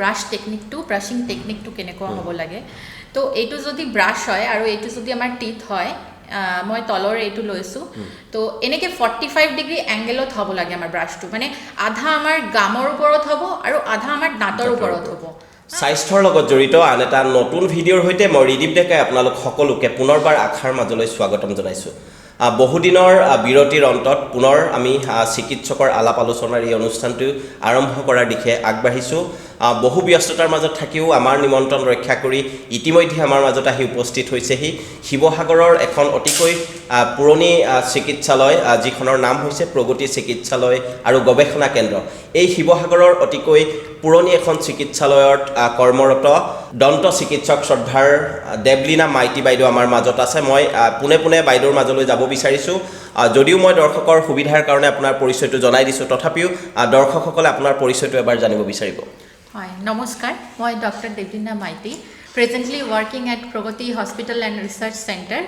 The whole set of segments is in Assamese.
ব্ৰাছিং টেকনিকটো কেনেকুৱা হ'ব লাগে তো এইটো যদি ব্ৰাছ হয় আৰু এইটো যদি আমাৰ টিথ হয় মই তলৰ এইটো লৈছোঁ তো এনেকৈ 45 ডিগ্ৰী এংগেলত হ'ব লাগে আমাৰ ব্ৰাছটো মানে আধা আমাৰ গামৰ ওপৰত হ'ব আৰু আধা আমাৰ দাঁতৰ ওপৰত হ'ব স্বাস্থ্যৰ লগত জড়িত আন এটা নতুন ভিডিঅ'ৰ সৈতে মই ৰিদীপ ডেকাই আপোনালোক সকলোকে পুনৰবাৰ আখাৰ মাজলৈ স্বাগতম জনাইছোঁ বহুদিনৰ বিৰতিৰ অন্তত পুনৰ আমি চিকিৎসকৰ আলাপ আলোচনাৰ এই অনুষ্ঠানটো আৰম্ভ কৰাৰ দিশে আগবাঢ়িছোঁ বহু ব্যস্ততাৰ মাজত থাকিও আমাৰ নিমন্ত্ৰণ ৰক্ষা কৰি ইতিমধ্যে আমাৰ মাজত আহি উপস্থিত হৈছেহি শিৱসাগৰৰ এখন অতিকৈ পুৰণি চিকিৎসালয় যিখনৰ নাম হৈছে প্ৰগতি চিকিৎসালয় আৰু গৱেষণা কেন্দ্ৰ এই শিৱসাগৰৰ অতিকৈ পুৰণি এখন চিকিৎসালয়ত কৰ্মৰত দন্ত চিকিৎসক শ্ৰদ্ধাৰ দেৱলীনা মাইতি বাইদেউ আমাৰ মাজত আছে মই পোনে পোনে বাইদেউৰ মাজলৈ যাব বিচাৰিছোঁ যদিও মই দৰ্শকৰ সুবিধাৰ কাৰণে আপোনাৰ পৰিচয়টো জনাই দিছোঁ তথাপিও দৰ্শকসকলে আপোনাৰ পৰিচয়টো এবাৰ জানিব বিচাৰিব হয় নমস্কাৰ মই doctor Debalina Maiti presently working at Pragati hospital and research centre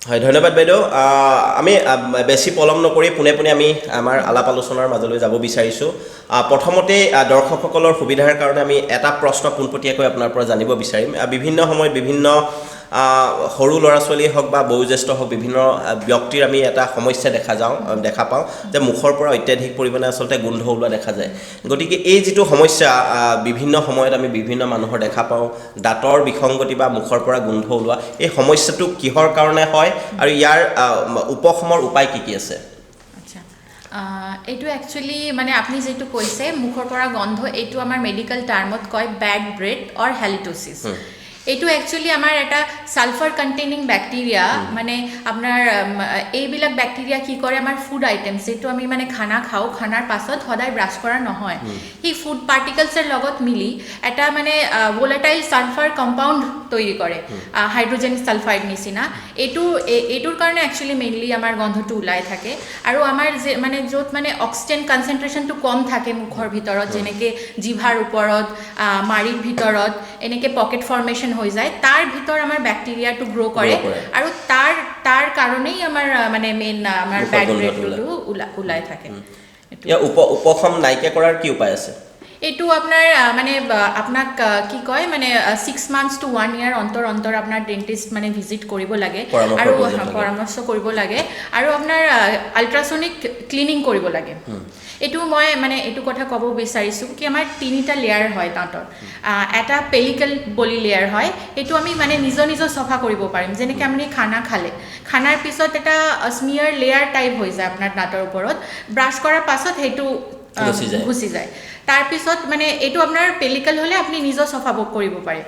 হয় ধন্যবাদ বাইদেউ আমি বেছি পলম নকৰি পোনে পোনে আমি আমাৰ আলাপ আলোচনাৰ মাজলৈ যাব বিচাৰিছোঁ প্ৰথমতে দৰ্শকসকলৰ সুবিধাৰ কাৰণে আমি এটা প্ৰশ্ন পোনপটীয়াকৈ আপোনাৰ পৰা জানিব বিচাৰিম বিভিন্ন সময়ত বিভিন্ন সৰু ল'ৰা ছোৱালী হওক বা বয়োজ্যেষ্ঠ হওক বিভিন্ন ব্যক্তিৰ আমি এটা সমস্যা দেখা পাওঁ যে মুখৰ পৰা অত্যাধিক পৰিমাণে আচলতে গোন্ধ ওলোৱা দেখা যায় গতিকে এই যিটো সমস্যা বিভিন্ন সময়ত আমি বিভিন্ন মানুহৰ দেখা পাওঁ দাঁতৰ বিসংগতি বা মুখৰ পৰা গোন্ধ ওলোৱা এই সমস্যাটো কিহৰ কাৰণে হয় আৰু ইয়াৰ উপশমৰ উপায় কি কি আছে এইটো একচুৱেলি মানে আপুনি যেটো কৈছে মুখৰ পৰা গন্ধ এইটো আমাৰ মেডিকেল টাৰ্মত কয় ব্যাড ব্ৰেথ অৰ হেলিটোসিস এইটো একচুৱেলি আমাৰ এটা সালফাৰ কন্টেইনিং ব্যাকটেৰিয়া মানে আপোনাৰ এইবিলাক ব্যাকটেৰিয়া কি কৰে আমাৰ ফুড আইটেমছ যেটো আমি মানে খানা খাওঁ খানাৰ পাছত সদায় ব্ৰাছ কৰা নহয় এই ফুড পাৰ্টিকলছৰ লগত মিলি এটা মানে ভোলাটাইল সালফাৰ কম্পাউণ্ড তৈৰি কৰে হাইড্ৰোজেন সালফাইড নিচিনা এইটোৰ কাৰণে একচুৱেলি মেইনলি আমাৰ গন্ধটো ওলাই থাকে আৰু আমাৰ যে মানে য'ত মানে অক্সিজেন কনচেন্ট্ৰেশনটো কম থাকে মুখৰ ভিতৰত যেনেকৈ জিভাৰ ওপৰত মাৰিৰ ভিতৰত এনেকৈ পকেট ফৰ্মেশ্যন হৈ যায় তাৰ ভিতৰ আমাৰ ব্যাকটেৰিয়াটো গ্ৰো কৰে আৰু তাৰ কাৰণেই আমাৰ মানে মেইন আমাৰ ব্যাড ব্ৰেথটো ওলাই থাকে ইয়া উপশম নাইকিয়া কৰাৰ কি উপায় আছে এইটো আপোনাৰ মানে আপোনাক কি কয় মানে 6 মান্থস টু 1 ইয়াৰ অন্তৰ আপোনাৰ ডেন্টিষ্ট মানে ভিজিট কৰিব লাগে আৰু পৰামৰ্শ কৰিব লাগে আৰু আপোনাৰ আল্ট্ৰাসনিক ক্লিনিং কৰিব লাগে এইটো মই মানে এইটো কথা ক'ব বিচাৰিছোঁ কি আমাৰ তিনিটা লেয়াৰ হয় দাঁতৰ এটা পেলিকেল বলি লেয়াৰ হয় এইটো আমি মানে নিজ সফা কৰিব পাৰিম যেনেকৈ আপুনি খানা খালে খানাৰ পিছত এটা স্মিয়াৰ লেয়াৰ টাইপ হৈ যায় আপোনাৰ দাঁতৰ ওপৰত ব্ৰাছ কৰাৰ পাছত সেইটো গুচি যায় তাৰ পিছত মানে এইটো আপোনাৰ পেলিকেল হলে আপুনি নিজ সফা কৰিব পাৰে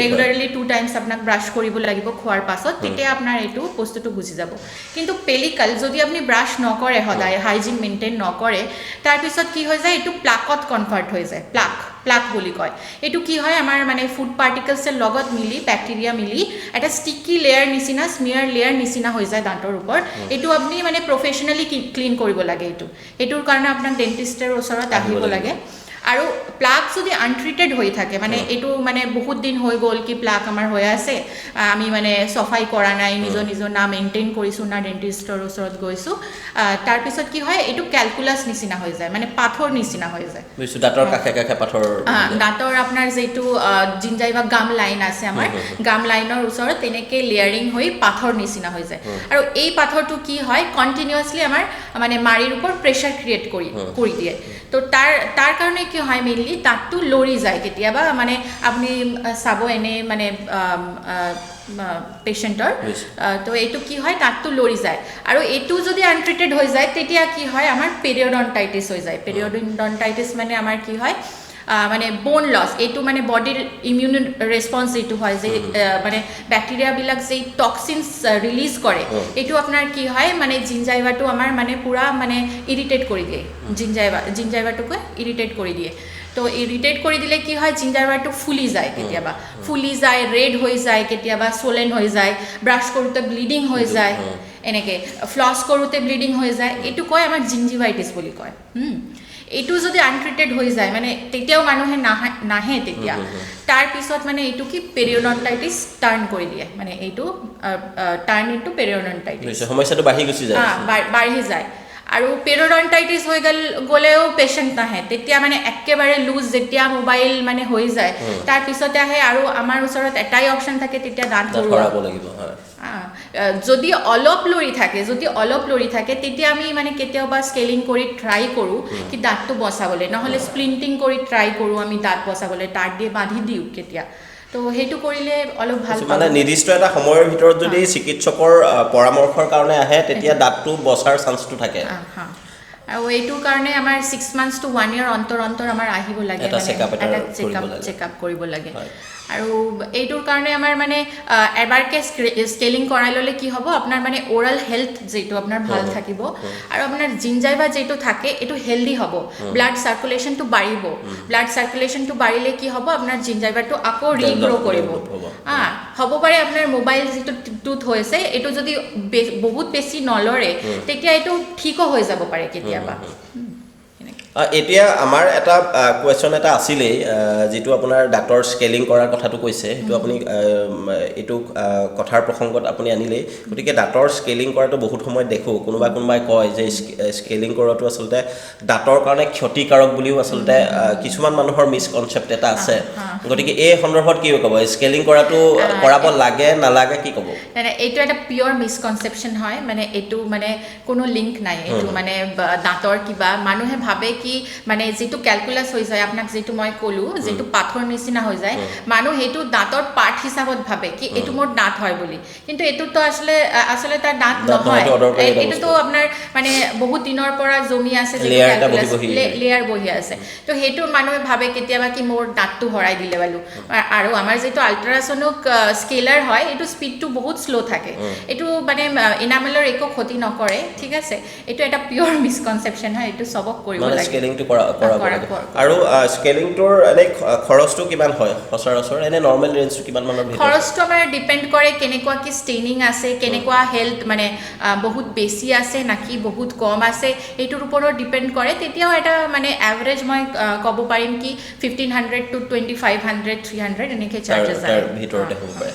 ৰেগুলাৰলি 2 টাইমছ আপোনাক ব্ৰাছ কৰিব লাগিব খোৱাৰ পাছত তেতিয়া আপোনাৰ এইটো বস্তুটো গুচি যাব কিন্তু পেলিকেল যদি আপুনি ব্ৰাছ নকৰে সদায় হাইজিন মেইনটেইন নকৰে তাৰ পিছত কি হৈ যায় এইটো প্লাকত কনভাৰ্ট হৈ যায় প্লাক বুলি কয় এইটো কি হয় আমাৰ মানে ফুড পাৰ্টিকলছৰ লগত মিলি ব্যাকটেৰিয়া মিলি এটা ষ্টিকি লেয়াৰ নিচিনা স্মিয়াৰ লেয়াৰ নিচিনা হৈ যায় দাঁতৰ ওপৰত এইটো আপুনি মানে প্ৰফেশনালি ক্লিন কৰিব লাগে এইটোৰ কাৰণে আপোনাক ডেন্টিষ্টৰ ওচৰত আহিব লাগে আৰু প্লাক যদি আনট্ৰিটেড হৈ থাকে মানে এইটো মানে বহুত দিন হৈ গ'ল কি প্লাক আমাৰ হৈ আছে আমি মানে সফাই কৰা নাই নিজৰ না মেইনটেইন কৰিছোঁ না ডেন্টিষ্টৰ ওচৰত গৈছোঁ তাৰ পিছত কি হয় এইটো ক্যালকুলাস নিচিনা হৈ যায় মানে পাথৰ নিচিনা হৈ যায় দাঁতৰ কাষে পাথৰ দাঁতৰ আপোনাৰ যেটো জিঞ্জাইভা গাম লাইন আছে আমাৰ গাম লাইনৰ ওচৰত তেনেকৈ লেয়াৰিং হৈ পাথৰ নিচিনা হৈ যায় আৰু এই পাথৰটো কি হয় কন্টিনিউয়াছলি আমাৰ মানে মাৰিৰ ওপৰত প্ৰেছাৰ ক্ৰিয়েট কৰি দিয়ে তো তাৰ কাৰণে কি হয় মেইনলি দাঁতটো লৰি যায় কেতিয়াবা মানে আপুনি চাব এনে মানে পেশেন্টৰ তো এইটো কি হয় দাঁতটো লৰি যায় আৰু এইটো যদি আনট্ৰিটেড হৈ যায় তেতিয়া কি হয় আমাৰ পেৰিয়ডন্টাইটিছ হৈ যায় পেৰিয়ডন্টাইটিছ মানে আমাৰ কি হয় মানে বোন লস এইটো মানে বডিৰ ইমিউন ৰেসপন্স এইটো হয় যে মানে ব্যাকটেৰিয়াবিলাক যে টক্সিনস ৰিলিজ কৰে এইটো আপোনাৰ কি হয় মানে জিঞ্জাইভাটো আমাৰ মানে পুৰা মানে ইৰিটেট কৰি দিয়ে জিঞ্জাইভাটোকে ইৰিটেট কৰি দিয়ে তো ইৰিটেট কৰি দিলে কি হয় জিঞ্জাইভাটো ফুলি যায় কেতিয়াবা ৰেড হৈ যায় কেতিয়াবা সোলেন হৈ যায় ব্ৰাছ কৰোঁতে ব্লিডিং হৈ যায় এনেকৈ ফ্লছ কৰোঁতে ব্লিডিং হৈ যায় এইটো কয় আমাৰ জিঞ্জিভাইটিছ বুলি কয় এইটো যদি আনট্ৰিটেড হৈ যায় মানে তেতিয়াও মানুহে নাহে তেতিয়া তাৰ পিছত মানে এইটো কি পেৰিয়ডন্টাইটিছ টাৰ্ন কৰি দিয়ে মানে এইটো টাৰ্ন ইনটু পেৰিয়ডন্টাইটিছ সমস্যাটো বাঢ়ি যায় আৰু পেৰিডন্টাইটিছ হৈ গ'লেও পেচেণ্ট নাহে তেতিয়া মানে একেবাৰে লুজ যেতিয়া মোবাইল মানে হৈ যায় তাৰপিছতে আহে আৰু আমাৰ ওচৰত এটাই অপশ্যন থাকে তেতিয়া দাঁত ভৰাব লাগিব হয় যদি অলপ লৰি থাকে তেতিয়া আমি মানে কেতিয়াবা স্কেলিং কৰি ট্ৰাই কৰোঁ কি দাঁতটো বচাবলৈ নহ'লে স্প্লিণ্টিং কৰি ট্ৰাই কৰোঁ আমি দাঁত বচাবলৈ তাঁৰ দিয়ে বান্ধি দিওঁ কেতিয়া তো সেইটো কৰিলে অলপ ভাল মানে নিৰ্দিষ্ট এটা সময়ৰ ভিতৰত যদি চিকিৎসকৰ পৰামৰ্শৰ কাৰণে আহে তেতিয়া দাঁতটো বচাৰ চান্সটো থাকে আৰু এইটোৰ কাৰণে আমাৰ 6 months to 1 year অন্তৰ আমাৰ আহিব লাগে এটা চেকআপ কৰিব লাগে আৰু এইটোৰ কাৰণে আমাৰ মানে এবাৰকে স্কেলিং কৰাই ল'লে কি হ'ব আপোনাৰ মানে ওৰাল হেল্থ যেটো আপোনাৰ ভাল থাকিব আৰু আপোনাৰ জিঞ্জাইভা যেটো থাকে এইটো হেলদি হ'ব ব্লাড সাৰ্কুলেশনটো বাঢ়িলে কি হ'ব আপোনাৰ জিঞ্জাইভাটো আকৌ ৰিগ্ৰো কৰিব হ'ব পাৰে আপোনাৰ মোবাইল যেটো টুথ হৈছে এইটো যদি বহুত বেছি নলৰে তেতিয়া এইটো ঠিকো হৈ যাব পাৰে কেতিয়াবা এতিয়া আমাৰ এটা কোৱেশ্চন এটা আছিলেই যেটো আপোনাৰ দাঁতৰ স্কেলিং কৰাৰ কথাটো কৈছে সেইটো আপুনি এইটো কথাৰ প্ৰসংগত আপুনি আনিলেই গতিকে দাঁতৰ স্কেলিং কৰাটো বহুত সময়ত দেখো কোনোবাই কয় যে স্কেলিং কৰাটো আচলতে দাঁতৰ কাৰণে ক্ষতিকাৰক বুলিও আচলতে কিছুমান মানুহৰ মিসকনসেপ্ট এটা আছে গতিকে এই সন্দৰ্ভত কি ক'ব স্কেলিং কৰাটো কৰাব লাগে নালাগে কি ক'ব এইটো এটা পিয়ৰ মিসকনসেপচন হয় মানে এইটো মানে কোনো লিংক নাই এইটো মানে দাঁতৰ কিবা মানুহে ভাবে কি মানে যেটো ক্যালকুলাস হৈ যায় আপোনাক যেটো মই কলো যেটো পাথৰ নিচিনা হৈ যায় মানুহ হেতু দাঁতৰ পাৰ্ট হিচাপত ভাবে কি এটো মোৰ দাঁত হয় বুলি কিন্তু এটো তো আসলে তাৰ দাঁত নহয় এটো তো আপোনাৰ মানে বহুত দিনৰ পৰা জমি আছে যেটো ক্যালকুলাস লেয়াৰ বহি আছে তো হেতু মানুহে ভাবে কেতিয়াবা কি মোৰ দাঁতটো হৰাই দিলে বালু আৰু আমাৰ যেটো আল্ট্ৰাসনিক স্কেলাৰ হয় এটো স্পিডটো বহুত স্লো থাকে এটো মানে এনামেলৰ একো ক্ষতি নকৰে ঠিক আছে এটো এটা পিয়ৰ মিসকনসেপচন হয় এটো সবক কৰিব লাগে স্কেলিংটো কৰা আৰু স্কেলিংটোৰ এনে খৰচটো কিমান হয় সচৰাচৰ এনে নৰমাল ৰেঞ্জটো কিমান মানৰ ভিতৰত খৰচটো আমাৰ ডিপেন্ড কৰে কেনেকুৱা কি ষ্টেইনিং আছে কেনেকুৱা হেলথ মানে বহুত বেছি আছে নাকি বহুত কম আছে এইটোৰ ওপৰত ডিপেন্ড কৰে তেতিয়াও এটা মানে এভাৰেজ মই ক'ব পাৰিম কি 1500 to 2500 300 এনেকে চাৰ্জেস আছে ভিতৰতে হ'ব পাৰে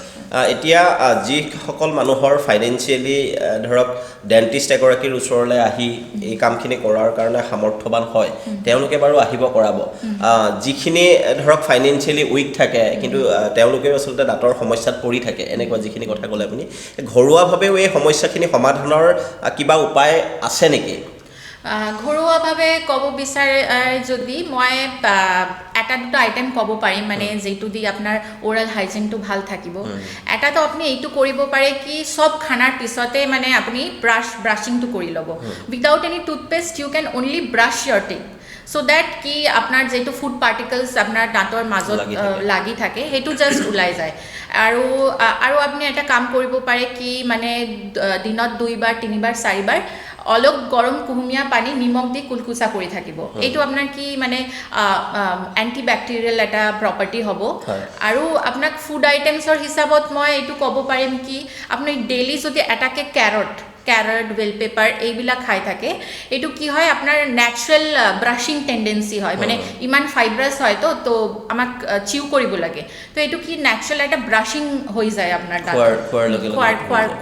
এতিয়া যিসকল মানুহৰ ফাইনেন্সিয়েলি ধৰক ডেন্টিষ্ট এগৰাকীৰ ওচৰলৈ আহি এই কামখিনি কৰাৰ কাৰণে সামৰ্থ্যবান হয় তেওঁলোকে বাৰু আহিব কৰাব যিখিনি ধৰক ফাইনেন্সিয়েলি উইক থাকে কিন্তু তেওঁলোকে আচলতে দাঁতৰ সমস্যাত পৰি থাকে এনেকুৱা যিখিনি কথা ক'লে আপুনি ঘৰুৱাভাৱেও এই সমস্যাখিনি সমাধানৰ কিবা উপায় আছে নেকি ঘৰুৱাভাৱে ক'ব বিচাৰে যদি মই এটা দুটা আইটেম ক'ব পাৰিম মানে যেটো দি আপোনাৰ ওৰাল হাইজিনটো ভাল থাকিব এটা তো আপুনি এইটো কৰিব পাৰে কি সব খানাৰ পিছতে মানে আপুনি ব্ৰাশিংটো কৰি ল'ব without any toothpaste you can only brush your teeth so that কি আপোনাৰ যেটো ফুড পাৰ্টিকলস আপোনাৰ দাঁতৰ মাজত লাগি থাকে হেতু জাস্ট উলাই যায় আৰু আপুনি এটা কাম কৰিব পাৰে কি মানে দিনত 2 বাৰ 3 বাৰ 4 বাৰ অলপ গৰম কুহুমীয়া পানী নিমখ দি কুলকুচা কৰি থাকিব এইটো আপোনাৰ কি মানে এন্টিব্যাকটেৰিয়েল এটা প্ৰপাৰ্টি হ'ব আৰু আপোনাক ফুড আইটেমছৰ হিচাপত মই এইটো ক'ব পাৰিম কি আপুনি ডেইলি যদি এটাকে carrot bell pepper এইবিলাক খাই থাকে এটো কি হয় আপোনাৰ ন্যাচাৰাল ব্ৰাশিং টেন্ডেন্সি হয় মানে ইমান ফাইব্ৰাস হয় তো আমাক চিউ কৰিব লাগে তো এটো কি ন্যাচাৰাল এটা ব্ৰাশিং হৈ যায় আপোনাৰ দাঁত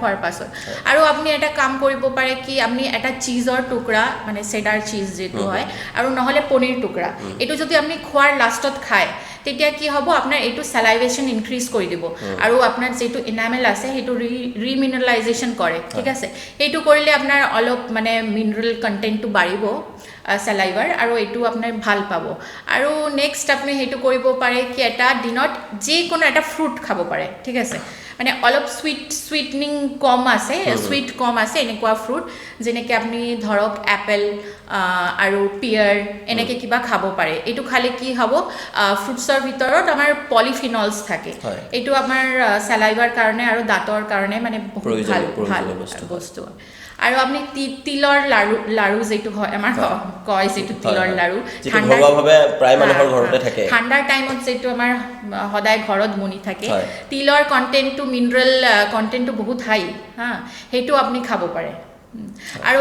খোৱাৰ পাছত আৰু আপুনি এটা কাম কৰিব পাৰে কি আপুনি এটা চিজৰ টুকুৰা মানে চেডাৰ চিজ যেটো হয় আৰু নহলে পনীৰ টুকুৰা এটো যদি আপুনি খোৱাৰ লাষ্টত খায় তেতিয়া কি হ'ব আপোনাৰ এটো স্যালাইভেশন ইনক্ৰিজ কৰি দিব আৰু আপোনাৰ যেটো এনামেল আছে হেতু ৰিমিনাৰালাইজেশন কৰে ঠিক আছে এইটো কৰিলে আপোনাৰ অলপ মানে মিনাৰেল কন্টেন্টটো বাঢ়িব স্যালাইভাৰ আৰু এইটো আপোনাৰ ভাল পাব আৰু নেক্সট আপুনি হেতু কৰিব পাৰে কি এটা দিনত যে কোনো এটা ফ্ৰুট খাব পাৰে ঠিক আছে মানে অলপ সুইটনিং কম আছে এনেকুৱা ফ্ৰুট যেনেকৈ আপুনি ধৰক এপল আৰু পিয়াৰ এনেকৈ কিবা খাব পাৰে এইটো খালে কি হ'ব ফ্ৰুটছৰ ভিতৰত আমাৰ পলিফিনলছ থাকে এইটো আমাৰ স্যালাইভাৰ কাৰণে আৰু দাঁতৰ কাৰণে মানে বহুত ভাল বস্তু আৰু আপুনি তিলৰ লাৰু যেটো হয় আমাৰ কয় যেটো তিলৰ লাৰু ঘৰুৱাভাৱে প্ৰায় মানুহৰ ঘৰতে থাকে ঠাণ্ডাৰ টাইমত যেটো আমাৰ সদায় ঘৰত বনি থাকে তিলৰ কন্টেন্টটো মিনাৰেল কন্টেন্টটো বহুত হাই হেতু আপুনি খাব পাৰে আৰু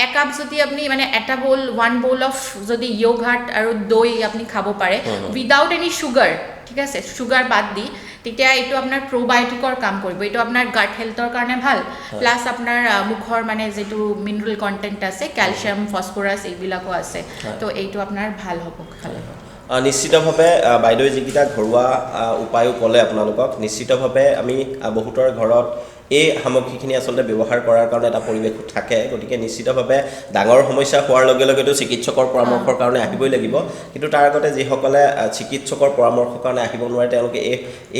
একাপ যদি আপুনি মানে এটা bowl 1 bowl অফ যদি yogurt আৰু দৈ আপুনি খাব পাৰে উইদাউট এনি সুগাৰ ঠিক আছে সুগাৰ বাদ দি তেতিয়া এইটো আপোনাৰ প্ৰবায়টিকৰ কাম কৰিব এইটো আপোনাৰ গাট হেলথৰ কাৰণে ভাল প্লাছ আপোনাৰ মুখৰ মানে যেটো মিনাৰেল কন্টেন্ট আছে ক্যালসিয়াম ফসফৰাছ এইবিলাকো আছে তো এইটো আপোনাৰ ভাল হ'ব খালে নিশ্চিতভাৱে বাইদেউ যিকিটা ঘৰুৱা উপায়ো ক'লে আপোনালোকক নিশ্চিতভাৱে আমি বহুতৰ ঘৰত এই সামগ্ৰীখিনি আচলতে ব্যৱহাৰ কৰাৰ কাৰণে এটা পৰিৱেশ থাকে গতিকে নিশ্চিতভাৱে ডাঙৰ সমস্যা হোৱাৰ লগে লগেতো চিকিৎসকৰ পৰামৰ্শৰ কাৰণে আহিবই লাগিব কিন্তু তাৰ আগতে যিসকলে চিকিৎসকৰ পৰামৰ্শৰ কাৰণে আহিব নোৱাৰে তেওঁলোকে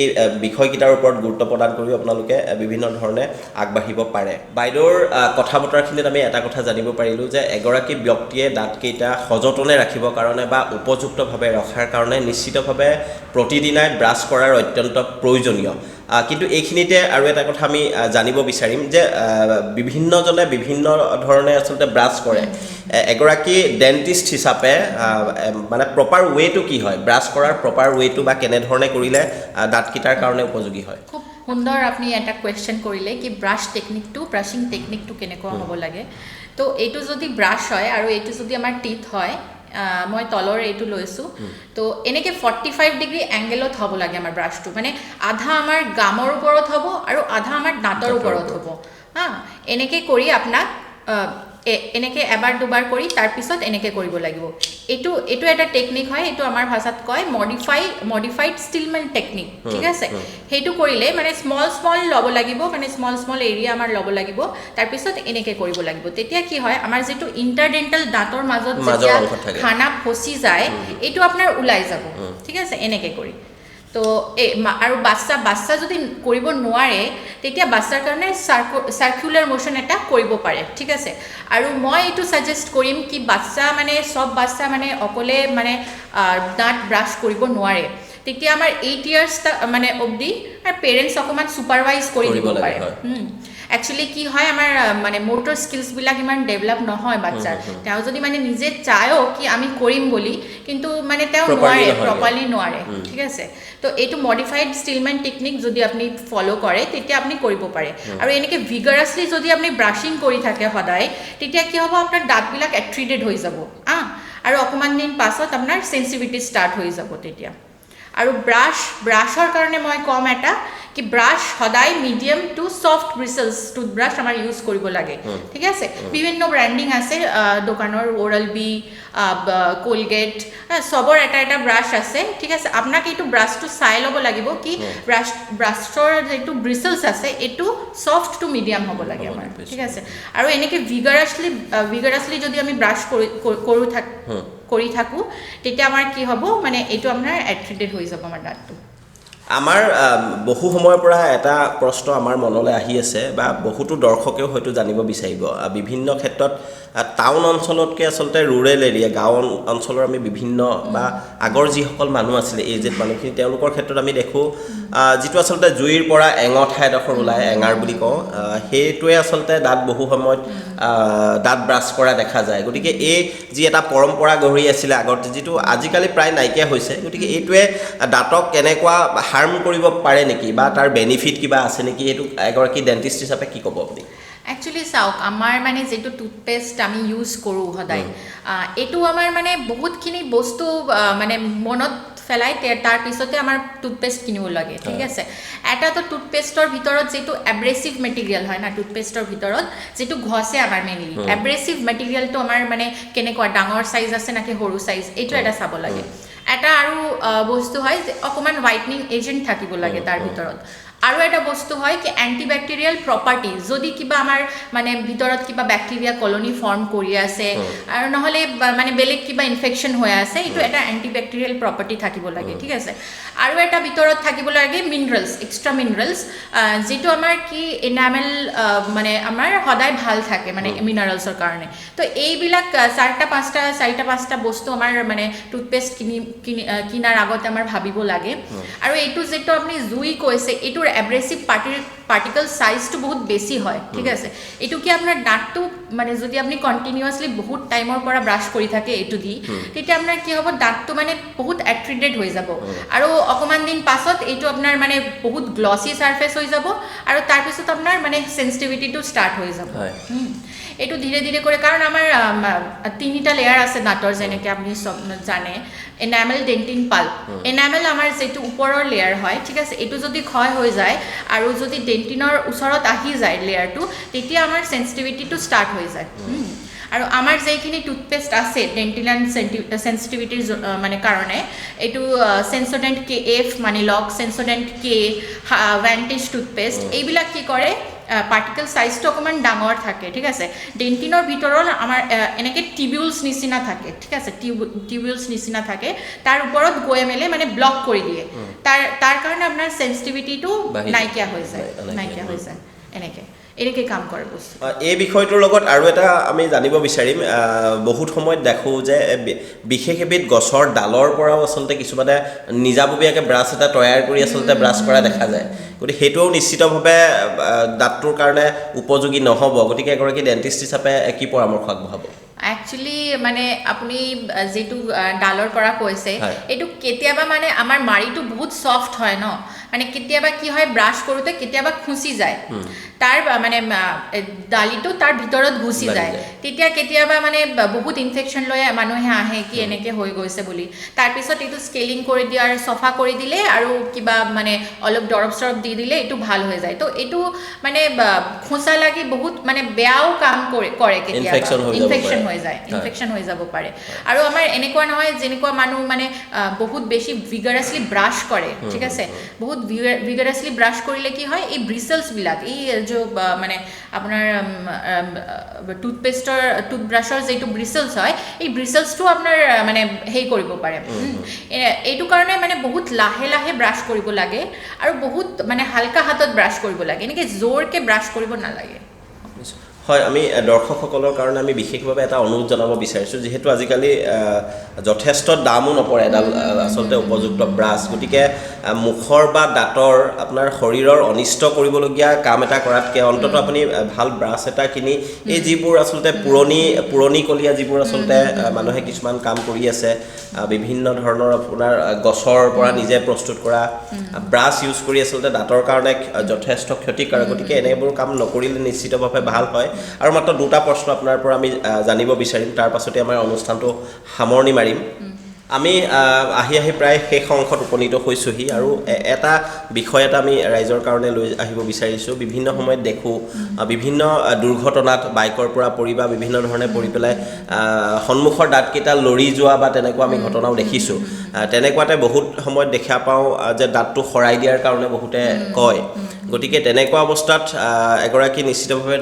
এই বিষয়কিটাৰ ওপৰত গুৰুত্ব প্ৰদান কৰি আপোনালোকে বিভিন্ন ধৰণে আগবাঢ়িব পাৰে বাইদেউৰ কথা বতৰাখিনিত আমি এটা কথা জানিব পাৰিলোঁ যে এগৰাকী ব্যক্তিয়ে দাঁতকেইটা সযতনে ৰাখিবৰ কাৰণে বা উপযুক্তভাৱে ৰখাৰ কাৰণে নিশ্চিতভাৱে প্ৰতিদিনাই ব্ৰাছ কৰাৰ অত্যন্ত প্ৰয়োজনীয় কিন্তু এইখিনিতে আৰু এটা কথা আমি জানিব বিচাৰিম যে বিভিন্নজনে বিভিন্ন ধৰণে আচলতে ব্ৰাছ কৰে এগৰাকী ডেন্টিষ্ট হিচাপে মানে প্ৰপাৰ ৱেটো কি হয় ব্ৰাছ কৰাৰ প্ৰপাৰ ৱেটো বা কেনে ধৰণে কৰিলে দাঁতকিটাৰ কাৰণে উপযোগী হয় খুব সুন্দৰ আপুনি এটা কোৱেশ্চন কৰিলে কি ব্ৰাছ টেকনিকটো ব্ৰাছিং টেকনিকটো কেনেকুৱা হ'ব লাগে তো এইটো যদি ব্ৰাছ হয় আৰু এইটো যদি আমাৰ টিথ হয় মই তলৰ এইটো লৈছো তো এনেকে 45 ডিগ্ৰী এংগেলত হ'ব লাগে আমাৰ ব্ৰাছটো মানে আধা আমাৰ গামৰ ওপৰত হ'ব আৰু আধা আমাৰ দাঁতৰ ওপৰত হ'ব হা এনেকে কৰি আপোনাক এনেকে এবাৰ দুবাৰ কৰি তাৰ পিছত এনেকে কৰিব লাগিব এইটো এটা টেকনিক হয় এইটো আমাৰ ভাষাত কয় মডিফাইড ষ্টিলমেন টেকনিক ঠিক আছে হেইটো কৰিলে মানে স্মল ল'ব লাগিব মানে স্মল এৰিয়া আমাৰ ল'ব লাগিব তাৰ পিছত এনেকে কৰিব লাগিব তেতিয়া কি হয় আমাৰ যেটো ইন্টাৰডেন্টাল দাঁতৰ মাজত যেতিয়া খানা ফসি যায় এইটো আপোনাৰ ওলাই যাব ঠিক আছে এনেকে কৰি তো আৰু বাচ্চা যদি কৰিব নোৱাৰে তেতিয়া বাচ্চাৰ কাৰণে সাৰ্কুলাৰ মোশন এটা কৰিব পাৰে ঠিক আছে আৰু মই এইটো সাজেষ্ট কৰিম কি সব বাচ্চা মানে অকলে মানে দাঁত ব্ৰাছ কৰিব নোৱাৰে তেতিয়া আমাৰ 8 ইয়াৰ্স মানে অবধি আৰু পেৰেন্টস অকমান সুপাৰভাইজ কৰি দিব পাৰে একচুয়ালি কি হয় আমাৰ মানে মোটৰ স্কিলস বিলাক ইমান ডেভেলপ নহয় বাচ্চাৰ তেও যদি মানে নিজে চায়ও কি আমি কৰিম বুলি কিন্তু মানে তেও নোৱাৰে প্ৰপাৰলি নোৱাৰে ঠিক আছে তো এইটো মডিফাইড ষ্টিলমেন টেকনিক যদি আপনি ফলো কৰে তেতিয়া আপনি কৰিব পাৰে আৰু এনেকে ভিগাৰাছলি যদি আপনি ব্ৰাশিং কৰি থাকে সদায় তেতিয়া কি হ'ব আপোনাৰ দাঁতবিলাক এট্ৰিটেড হৈ যাব আৰু অকমান দিন পাছত আপোনাৰ সেনসিটিভিটি ষ্টাৰ্ট হৈ যাব তেতিয়া আৰু ব্ৰাছৰ কাৰণে মই কম এটা কি ব্ৰাছ সদায় মিডিয়াম টু সফট ব্ৰিসলস টুথব্ৰাছ আমাৰ ইউজ কৰিব লাগে ঠিক আছে বিভিন্ন ব্ৰ্যান্ডিং আছে দোকানৰ ওৰাল বি কোলগেট সবৰ এটা ব্ৰাছ আছে ঠিক আছে আপোনাক এইটো ব্ৰাছটো চাই ল'ব লাগিব কি ব্ৰাছৰ যেটো ব্ৰিসলস আছে এটো সফট টু মিডিয়াম হ'ব লাগে আমাৰ ঠিক আছে আৰু এনেকে ভিগাৰাছলি যদি আমি ব্ৰাছ কৰি থাকো তেতিয়া আমাৰ কি হ'ব মানে এইটো আপোনাৰ এট্ৰিটেড হৈ যাব আমাৰ দাঁতটো আমাৰ বহু সময়ৰ পৰা এটা প্ৰশ্ন আমাৰ মনলৈ আহি আছে বা বহুতো দৰ্শকেও হয়তো জানিব বিচাৰিব বিভিন্ন ক্ষেত্ৰত টাউন অঞ্চলতকৈ আচলতে ৰুৰেল এৰিয়া গাঁও অঞ্চলৰ আমি বিভিন্ন বা আগৰ যিসকল মানুহ আছিলে এজেড মানুহখিনি তেওঁলোকৰ ক্ষেত্ৰত আমি দেখোঁ যিটো আচলতে জুইৰ পৰা এঙঠা এডোখৰ ওলায় এঙাৰ বুলি কওঁ সেইটোৱে আচলতে দাঁত বহু সময়ত দাঁত ব্ৰাছ কৰা দেখা যায় গতিকে এই যি এটা পৰম্পৰা গঢ়ি আছিলে আগতে যিটো আজিকালি প্ৰায় নাইকিয়া হৈছে গতিকে এইটোৱে দাঁতক কেনেকুৱা হাৰ্ম কৰিব পাৰে নেকি বা তাৰ বেনিফিট কিবা আছে নেকি এইটো এগৰাকী ডেন্টিষ্ট হিচাপে কি ক'ব আপুনি একচুয়ালি চাওক আমাৰ মানে যেটো টুথপেষ্ট আমি ইউজ কৰো সদায় এটো আমাৰ মানে বহুতখিনি বস্তু মানে মনত ফেলাই তাৰ পিছতে আমাৰ টুথপেষ্ট কিনিব লাগে ঠিক আছে এটা তো টুথপেষ্টৰ ভিতৰত যেটো এব্ৰেসিভ মেটেৰিয়েল হয় না টুথপেষ্টৰ ভিতৰত যেটো ঘষে আমাৰ মেইনলি এব্ৰেসিভ মেটেৰিয়েলটো আমাৰ মানে কেনেকুৱা ডাঙৰ সাইজ আছে নাকি সৰু সাইজ এইটো এটা চাব লাগে এটা আৰু বস্তু হয় যে অকমান হোৱাইটনিং এজেন্ট থাকিব লাগে তাৰ ভিতৰত আৰু এটা বস্তু হয় কি এন্টিব্যাকটেৰিয়াল প্ৰপাৰ্টি যদি কিবা আমাৰ মানে ভিতৰত কিবা ব্যাকটেৰিয়া কলনি ফৰ্ম কৰি আছে আৰু নহলে মানে বেলেগ কিবা ইনফেকশন হৈ আছে এটো এটা এন্টিব্যাকটেৰিয়াল প্ৰপাৰ্টি থাকিব লাগে ঠিক আছে আৰু এটা ভিতৰত থাকিব লাগে মিনাৰেলস এক্সট্ৰা মিনাৰেলস যেটো আমাৰ কি এনামেল মানে আমাৰ সদায় ভাল থাকে মানে মিনাৰেলসৰ কাৰণে তো এইবিলাক চাৰিটা পাঁচটা বস্তু আমাৰ মানে টুথপেষ্ট কিনাৰ আগতে আমাৰ ভাবিব লাগে আৰু এইটো যেটো আপুনি জুই কৈছে এটো এব্ৰেসিভ পাৰ্টিকল সাইজটো বহুত বেছি হয় ঠিক আছে এটো কি আপোনাৰ দাঁতটো মানে যদি আপনি কন্টিনিউয়াসলি বহুত টাইমৰ পৰা ব্ৰাছ কৰি থাকে এটো দি তেতিয়া আপোনাৰ কি হ'ব দাঁতটো মানে বহুত এট্ৰিটেড হৈ যাব আৰু অকমান দিন পাছত এটো আপোনাৰ মানে বহুত গ্লসি সাৰফেস হৈ যাব আৰু তাৰ পিছত আপোনাৰ মানে সেনসিটিভিটিটো ষ্টাৰ্ট হৈ যাব এইটো ধীৰে ধীৰে কৰে কাৰণ আমাৰ তিনিটা লেয়াৰ আছে দাঁতৰ যেনেকৈ আপুনি চব জানে এনামেল ডেণ্টিন পাল্প এনামেল আমাৰ যিটো ওপৰৰ লেয়াৰ হয় ঠিক আছে এইটো যদি ক্ষয় হৈ যায় আৰু যদি ডেণ্টিনৰ ওচৰত আহি যায় লেয়াৰটো তেতিয়া আমাৰ চেন্সিটিভিটিটো ষ্টাৰ্ট হৈ যায় আৰু আমাৰ যেইখিনি টুথপেষ্ট আছে ডেণ্টিলান চেন্সিটিভিটিৰ মানে কাৰণে এইটো সেন্সোডেন্ট KF মানে লক সেন্সোডেন্ট K ভ্যান্টেজ টুথপেষ্ট এইবিলাক কি কৰে পাৰ্টিকল সাইজটো অকমান ডাঙৰ থাকে ঠিক আছে ডেণ্টিনৰ ভিতৰত আমাৰ এনেকৈ টিবিউলছ নিচিনা থাকে ঠিক আছে টিবিউলছ নিচিনা থাকে তাৰ ওপৰত গৈ মেলে মানে ব্লক কৰি দিয়ে তাৰ কাৰণে আপোনাৰ সেন্সিটিভিটিটো নাইকিয়া হৈ যায় এনেকৈ কাম কৰে বস্তু এই বিষয়টোৰ লগত আৰু এটা আমি জানিব বিচাৰিম বহুত সময়ত দেখোঁ যে বিশেষ এবিধ গছৰ ডালৰ পৰাও আচলতে কিছুমানে নিজাববীয়াকৈ ব্ৰাছ এটা তৈয়াৰ কৰি আচলতে ব্ৰাছ কৰা দেখা যায় গতিকে সেইটোও নিশ্চিতভাৱে দাঁতটোৰ কাৰণে উপযোগী নহ'ব গতিকে এগৰাকী ডেণ্টিষ্ট হিচাপে কি পৰামৰ্শ আগবঢ়াব একচুৱেলি মানে আপুনি যেটো ডালৰ পৰা কৈছে এইটো কেতিয়াবা মানে আমাৰ মাৰিটো বহুত সফট হয় ন মানে কেতিয়াবা কি হয় ব্ৰাছ কৰোতে কেতিয়াবা খুচি যায় তাৰ মানে ডালিটো তাৰ ভিতৰত ঘুচি যায় তেতিয়া কেতিয়াবা মানে বহুত ইনফেকশন লৈ মানুহে আহে কি এনেকৈ হৈ গৈছে বুলি তাৰ পিছত এইটো স্কেলিং কৰি দিয়ে আৰু সফা কৰি দিলে আৰু কিবা মানে অলপ দৰব সৰব দি দিলে এইটো ভাল হৈ যায় তো এইটো মানে খোঁচা লাগি বহুত মানে বেয়াও কাম কৰে কেতিয়াবা ইনফেকশন ইনফেকশন হৈ যাব পাৰে আৰু আমাৰ এনেকুৱা নহয় যেনেকুৱা মানুহ মানে বহুত বেছি ভিগাৰাছলি ব্ৰাছ কৰে ঠিক আছে বহুত ভিগাৰাছলি ব্ৰাছ কৰিলে কি হয় এই ব্ৰিসেলছ বিলাক এই যে মানে আপোনাৰ টুথব্ৰাছৰ যেটো ব্ৰিসেলছ হয় এই ব্ৰিসেলছটো আপোনাৰ মানে হেই কৰিব পাৰে এইটো কাৰণে মানে বহুত লাহে লাহে ব্ৰাছ কৰিব লাগে আৰু বহুত মানে হালকা হাতত ব্ৰাছ কৰিব লাগে এনেকৈ জোৰকে ব্ৰাছ কৰিব নালাগে হয় আমি দৰ্শকসকলৰ কাৰণে আমি বিশেষভাৱে এটা অনুৰোধ জনাব বিচাৰিছোঁ যিহেতু আজিকালি যথেষ্ট দামো নপৰে এডাল আচলতে উপযুক্ত ব্ৰাছ গতিকে মুখৰ বা দাঁতৰ আপোনাৰ শৰীৰৰ অনিষ্ট কৰিবলগীয়া কাম এটা কৰাতকৈ অন্ততঃ আপুনি ভাল ব্ৰাছ এটা কিনি এই যিবোৰ আচলতে পুৰণিকলীয়া যিবোৰ আচলতে মানুহে কিছুমান কাম কৰি আছে বিভিন্ন ধৰণৰ আপোনাৰ গছৰ পৰা নিজে প্ৰস্তুত কৰা ব্ৰাছ ইউজ কৰি আচলতে দাঁতৰ কাৰণে যথেষ্ট ক্ষতিকাৰক গতিকে এনেবোৰ কাম নকৰিলে নিশ্চিতভাৱে ভাল হয় আৰু মাত্ৰ দুটা প্ৰশ্ন আপোনাৰ পৰা আমি জানিব বিচাৰিম তাৰ পাছতে আমাৰ অনুষ্ঠানটো সামৰণি মাৰিম আমি আহি প্ৰায় শেষ অংশত উপনীত হৈছোহি আৰু এটা বিষয় এটা আমি ৰাইজৰ কাৰণে লৈ আহিব বিচাৰিছোঁ বিভিন্ন সময়ত দেখোঁ বিভিন্ন দুৰ্ঘটনাত বাইকৰ পৰা পৰি বা বিভিন্ন ধৰণে পৰি পেলাই সন্মুখৰ দাঁতকেইটা লৰি যোৱা বা তেনেকুৱা আমি ঘটনাও দেখিছোঁ তেনেকুৱাতে বহুত সময়ত দেখা পাওঁ যে দাঁতটো সৰাই দিয়াৰ কাৰণে বহুতে কয় গতিকে তেনেকুৱা অৱস্থাত এগৰাকী নিশ্চিতভাৱে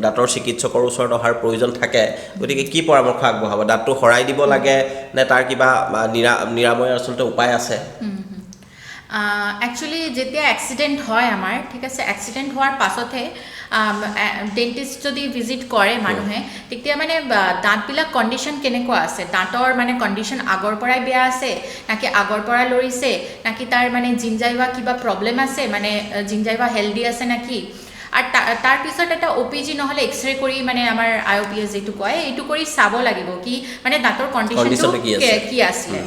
দাঁতৰ চিকিৎসকৰ ওচৰত অহাৰ প্ৰয়োজন থাকে গতিকে কি পৰামৰ্শ আগবঢ়াব দাঁতটো সৰাই দিব লাগে নে তাৰ কিবা নিৰাময়ৰ আচলতে উপায় আছে একচুৱেলি যেতিয়া এক্সিডেণ্ট হয় আমাৰ ঠিক আছে এক্সিডেণ্ট হোৱাৰ পাছতহে ডেণ্টিষ্ট যদি ভিজিট কৰে মানুহে তেতিয়া মানে দাঁতবিলাক কণ্ডিশ্যন কেনেকুৱা আছে দাঁতৰ মানে কণ্ডিশ্যন আগৰ পৰাই বেয়া আছে নাকি আগৰ পৰা লৰিছে নাকি তাৰ মানে জিঞ্জাইভা কিবা প্ৰব্লেম আছে মানে জিঞ্জাইভা হেল্ডি আছে নাকি আৰু তাৰ পিছত এটা OPG নহ'লে এক্সৰে কৰি মানে আমাৰ IOPS যেটো কয় এইটো কৰি চাব লাগিব কি মানে দাঁতৰ কণ্ডিশ্যনটো কি আছিলে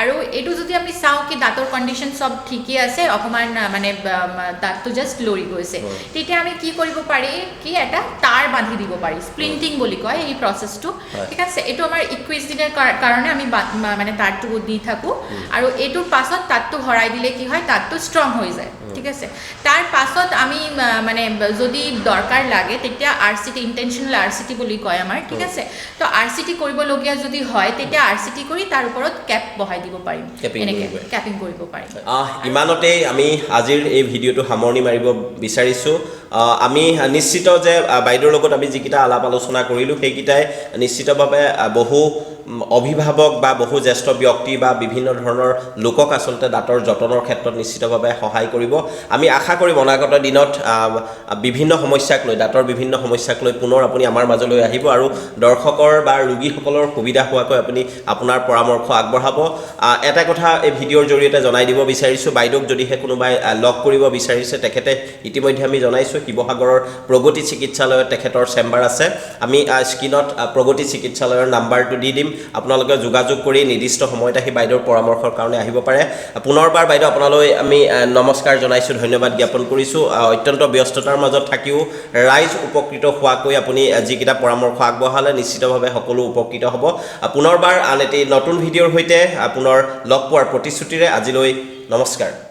আৰু এইটো যদি আমি চাওঁ কি দাঁতৰ কণ্ডিশ্যন সব ঠিকই আছে অকমান মানে দাঁতটো জাষ্ট লৰি গৈছে তেতিয়া আমি কি কৰিব পাৰি কি এটা তাৰ বান্ধি দিব পাৰি স্প্লিণ্টিং বুলি কয় এই প্ৰচেছটো ঠিক আছে এইটো আমাৰ 21 দিনৰ কাৰণে আমি মানে তাৰটো দি থাকোঁ আৰু এইটোৰ পাছত তাৰটো হৰাই দিলে কি হয় তাৰটো ষ্ট্ৰং হৈ যায় ঠিক আছে তাৰ পাছত আমি মানে যদি দৰকাৰ লাগে তেতিয়া RCT ইন্টেনশনাল RCT বুলি কয় আমাৰ ঠিক আছে তো RCT কৰিবলগীয়া যদি হয় তেতিয়া RCT কৰি তাৰ ওপৰত কেপ বহাই দিব পাৰিম এনেকৈ কেপিং কৰিব পাৰিম ইমানতেই আমি আজিৰ এই ভিডিঅ'টো সামৰণি মাৰিব বিচাৰিছোঁ আমি নিশ্চিত যে বাইদেউৰ লগত আমি যিকেইটা আলাপ আলোচনা কৰিলোঁ সেইকেইটাই নিশ্চিতভাৱে বহু অভিভাৱক বা বহু জ্যেষ্ঠ ব্যক্তি বা বিভিন্ন ধৰণৰ লোকক আচলতে দাঁতৰ যতনৰ ক্ষেত্ৰত নিশ্চিতভাৱে সহায় কৰিব আমি আশা কৰিম অনাগত দিনত বিভিন্ন সমস্যাক লৈ দাঁতৰ বিভিন্ন সমস্যাক লৈ পুনৰ আপুনি আমাৰ মাজলৈ আহিব আৰু দৰ্শকৰ বা ৰোগীসকলৰ সুবিধা হোৱাকৈ আপুনি আপোনাৰ পৰামৰ্শ আগবঢ়াব এটা কথা এই ভিডিঅ'ৰ জৰিয়তে জনাই দিব বিচাৰিছোঁ বাইদেউক যদিহে কোনোবাই লগ কৰিব বিচাৰিছে তেখেতে ইতিমধ্যে আমি জনাইছোঁ শিৱসাগৰৰ প্ৰগতি চিকিৎসালয়ত তেখেতৰ চেম্বাৰ আছে আমি স্ক্ৰীনত প্ৰগতি চিকিৎসালয়ৰ নাম্বাৰটো দি দিম আপোনালোকে যোগাযোগ কৰি নিৰ্দিষ্ট সময়ত আহি বাইদেউৰ পৰামৰ্শৰ কাৰণে আহিব পাৰে পুনৰবাৰ বাইদেউ আপোনালৈ আমি নমস্কাৰ জনাইছোঁ ধন্যবাদ জ্ঞাপন কৰিছোঁ অত্যন্ত ব্যস্ততাৰ মাজত থাকিও ৰাইজ উপকৃত হোৱাকৈ আপুনি যিকেইটা পৰামৰ্শ আগবঢ়ালে নিশ্চিতভাৱে সকলো উপকৃত হ'ব পুনৰবাৰ আন এটি নতুন ভিডিঅ'ৰ সৈতে পুনৰ লগ পোৱাৰ প্ৰতিশ্ৰুতিৰে আজিলৈ নমস্কাৰ